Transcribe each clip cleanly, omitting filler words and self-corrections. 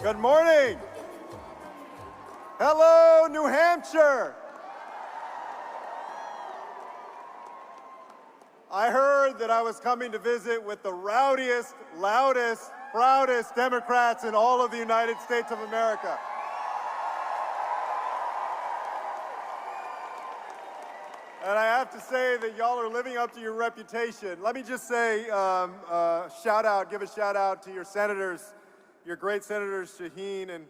Good morning. Hello, New Hampshire. I heard that I was coming to visit with the rowdiest, loudest, proudest Democrats in all of the United States of America. And I have to say that y'all are living up to your reputation. Let me just say, give a shout out to your senators, your great senators Shaheen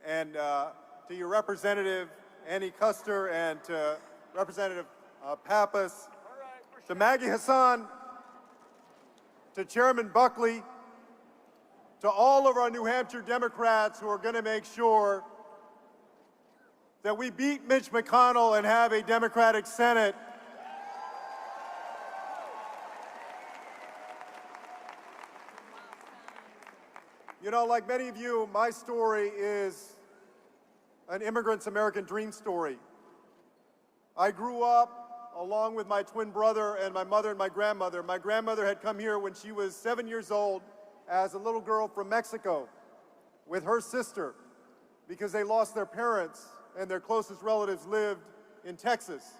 and to your representative Annie Custer and to Representative Pappas, to Maggie Hassan, to Chairman Buckley, to all of our New Hampshire Democrats who are going to make sure that we beat Mitch McConnell and have a Democratic Senate. You know, like many of you, my story is an immigrant's American dream story. I grew up along with my twin brother and my mother and my grandmother. My grandmother had come here when she was 7 years old as a little girl from Mexico with her sister because they lost their parents and their closest relatives lived in Texas.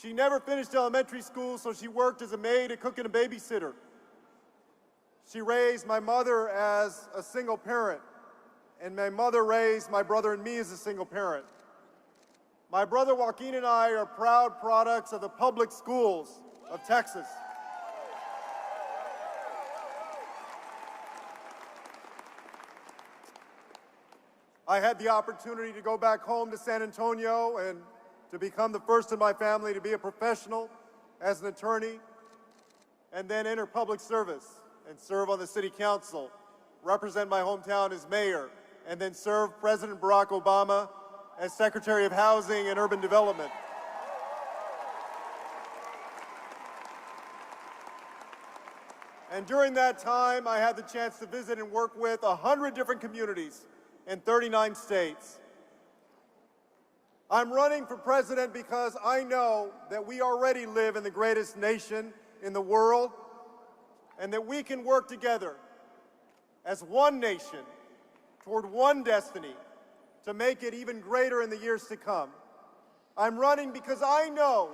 She never finished elementary school, so she worked as a maid, a cook, and a babysitter. She raised my mother as a single parent, and my mother raised my brother and me as a single parent. My brother Joaquin and I are proud products of the public schools of Texas. I had the opportunity to go back home to San Antonio and to become the first in my family to be a professional as an attorney, and then enter public service and serve on the city council, represent my hometown as mayor, and then serve President Barack Obama as Secretary of Housing and Urban Development. And during that time, I had the chance to visit and work with 100 different communities in 39 states. I'm running for president because I know that we already live in the greatest nation in the world and that we can work together as one nation toward one destiny to make it even greater in the years to come. I'm running because I know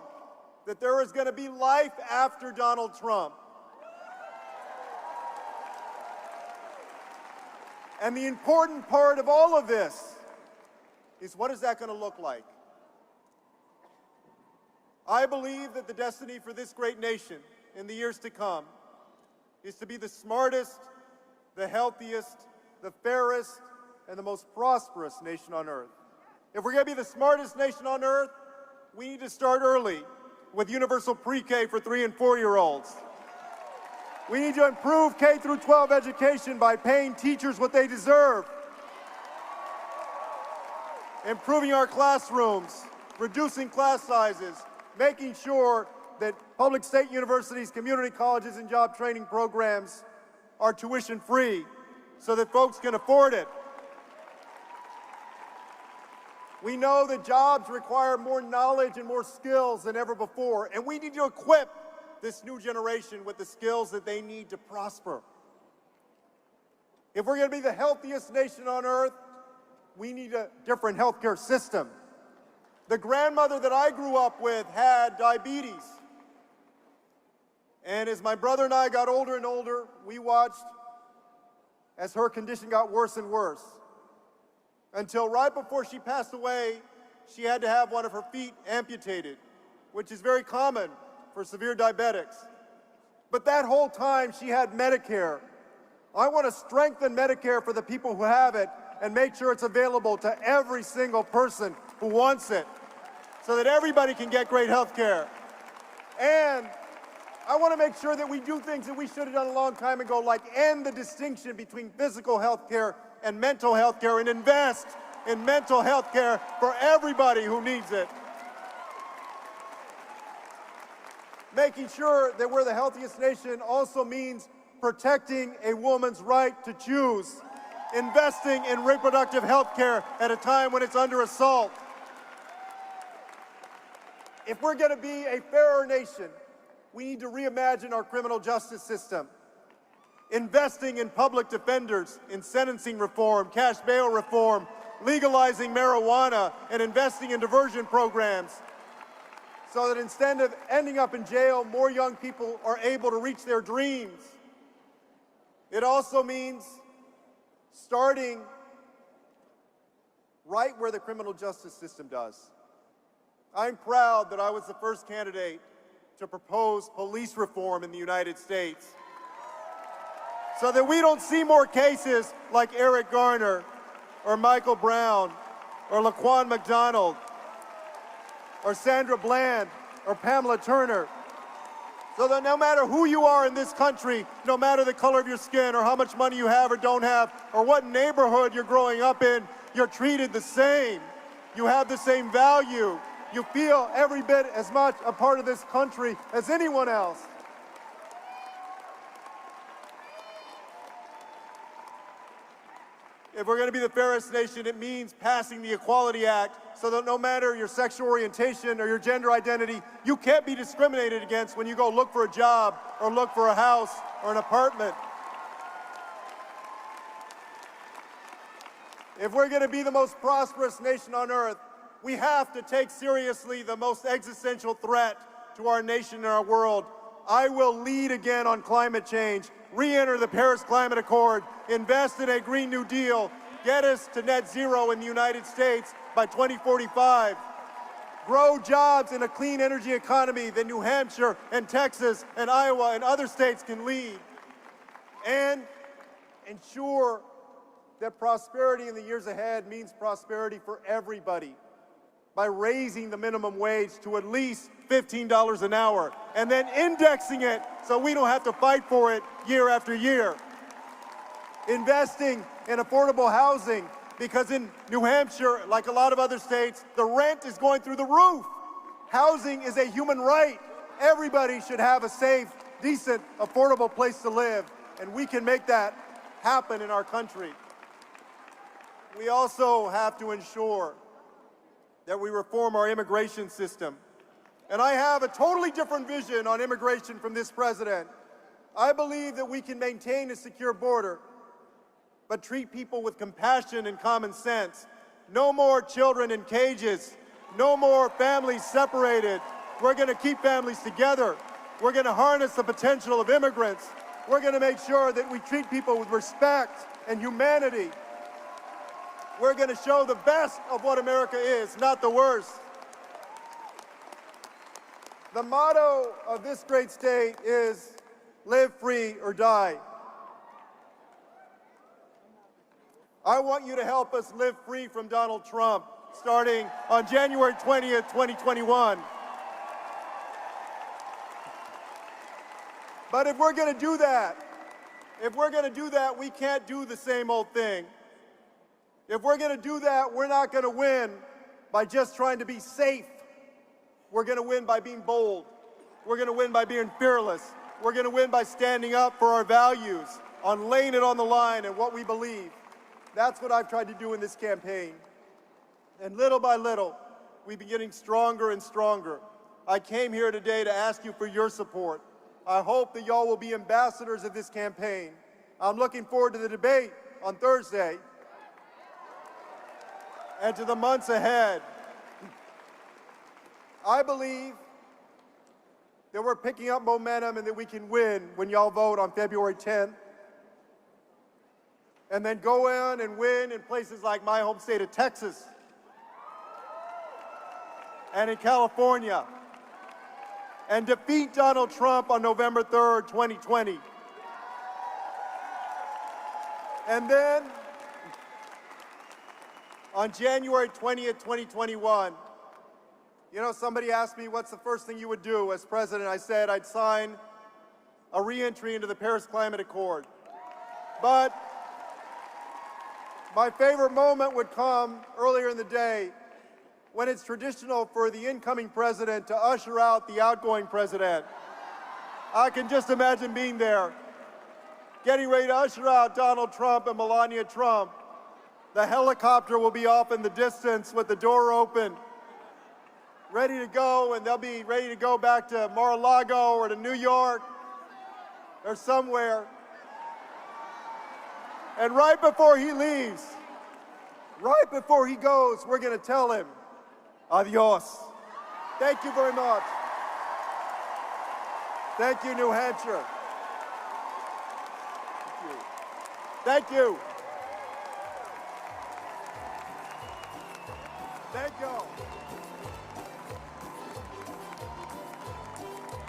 that there is going to be life after Donald Trump. And the important part of all of this is, what is that going to look like? I believe that the destiny for this great nation in the years to come is to be the smartest, the healthiest, the fairest, and the most prosperous nation on earth. If we're going to be the smartest nation on earth, we need to start early with universal pre-K for 3- and 4-year-olds. We need to improve K through 12 education by paying teachers what they deserve, improving our classrooms, reducing class sizes, making sure that public state universities, community colleges, and job training programs are tuition-free so that folks can afford it. We know that jobs require more knowledge and more skills than ever before, and we need to equip this new generation with the skills that they need to prosper. If we're going to be the healthiest nation on earth, we need a different healthcare system. The grandmother that I grew up with had diabetes. And as my brother and I got older and older, we watched as her condition got worse and worse. Until right before she passed away, she had to have one of her feet amputated, which is very common for severe diabetics. But that whole time she had Medicare. I want to strengthen Medicare for the people who have it and make sure it's available to every single person who wants it so that everybody can get great health care. And I want to make sure that we do things that we should have done a long time ago, like end the distinction between physical health care and mental health care and invest in mental health care for everybody who needs it. Making sure that we're the healthiest nation also means protecting a woman's right to choose, investing in reproductive health care at a time when it's under assault. If we're going to be a fairer nation, we need to reimagine our criminal justice system. investing in public defenders, in sentencing reform, cash bail reform, legalizing marijuana, and investing in diversion programs so that instead of ending up in jail, more young people are able to reach their dreams. It also means starting right where the criminal justice system does. I'm proud that I was the first candidate to propose police reform in the United States so that we don't see more cases like Eric Garner or Michael Brown or Laquan McDonald or Sandra Bland or Pamela Turner. So that no matter who you are in this country, no matter the color of your skin or how much money you have or don't have or what neighborhood you're growing up in, you're treated the same. You have the same value. You feel every bit as much a part of this country as anyone else. If we're going to be the fairest nation, it means passing the Equality Act so that no matter your sexual orientation or your gender identity, you can't be discriminated against when you go look for a job or look for a house or an apartment. If we're going to be the most prosperous nation on earth, we have to take seriously the most existential threat to our nation and our world. I will lead again on climate change, re-enter the Paris Climate Accord, invest in a Green New Deal, get us to net zero in the United States by 2045, grow jobs in a clean energy economy that New Hampshire and Texas and Iowa and other states can lead, and ensure that prosperity in the years ahead means prosperity for everybody by raising the minimum wage to at least $15 an hour and then indexing it so we don't have to fight for it year after year. Investing in affordable housing because in New Hampshire, like a lot of other states, the rent is going through the roof. Housing is a human right. Everybody should have a safe, decent, affordable place to live, and we can make that happen in our country. We also have to ensure that we reform our immigration system. And I have a totally different vision on immigration from this president. I believe that we can maintain a secure border, but treat people with compassion and common sense. No more children in cages. No more families separated. We're going to keep families together. We're going to harness the potential of immigrants. We're going to make sure that we treat people with respect and humanity. We're going to show the best of what America is, not the worst. The motto of this great state is live free or die. I want you to help us live free from Donald Trump starting on January 20th, 2021. But if we're going to do that, we can't do the same old thing. If we're going to do that, we're not going to win by just trying to be safe. We're going to win by being bold. We're going to win by being fearless. We're going to win by standing up for our values, on laying it on the line and what we believe. That's what I've tried to do in this campaign. And little by little, we've been getting stronger and stronger. I came here today to ask you for your support. I hope that y'all will be ambassadors of this campaign. I'm looking forward to the debate on Thursday and to the months ahead. I believe that we're picking up momentum and that we can win when y'all vote on February 10th. And then go in and win in places like my home state of Texas and in California and defeat Donald Trump on November 3rd, 2020. And then on January 20th, 2021, you know, somebody asked me what's the first thing you would do as president. I said I'd sign a re-entry into the Paris Climate Accord. But my favorite moment would come earlier in the day when it's traditional for the incoming president to usher out the outgoing president. I can just imagine being there, getting ready to usher out Donald Trump and Melania Trump. The helicopter will be off in the distance with the door open, ready to go, and they'll be ready to go back to Mar-a-Lago or to New York or somewhere. And right before he leaves, right before he goes, we're going to tell him, adios. Thank you very much. Thank you, New Hampshire. Thank you. Thank you.